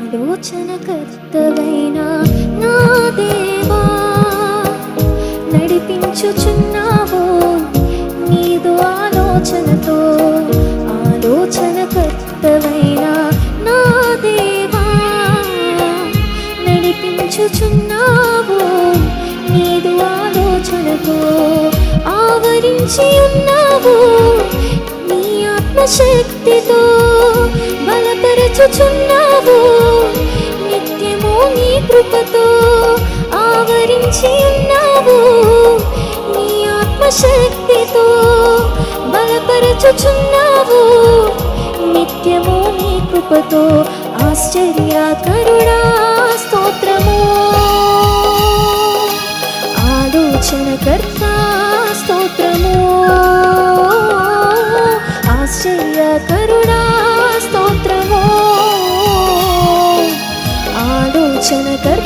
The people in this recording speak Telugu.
ఆలోచనకర్తవైన నా దేవా నడిపించుచున్నావు నీదు ఆలోచనతో. ఆలోచనకర్తవైన నా దేవా నడిపించుచున్నావు నీదు ఆలోచనతో. ఆవరించి ఉన్నావు నీ ఆత్మశక్తితో. బలపరచుచున్నావు నిత్యము నీ కృపతో. ఆవరించి ఉన్నావు నీ ఆత్మశక్తితో. బలపరచుచున్నావు నిత్యము నీ కృపతో. ఆశ్చర్యకరుడా స్తోత్రము. ఆలోచనకర్త స్తోత్రము. ఆశ్చర్యకరుడా స్తోత్రము. ఆలోచనకర్త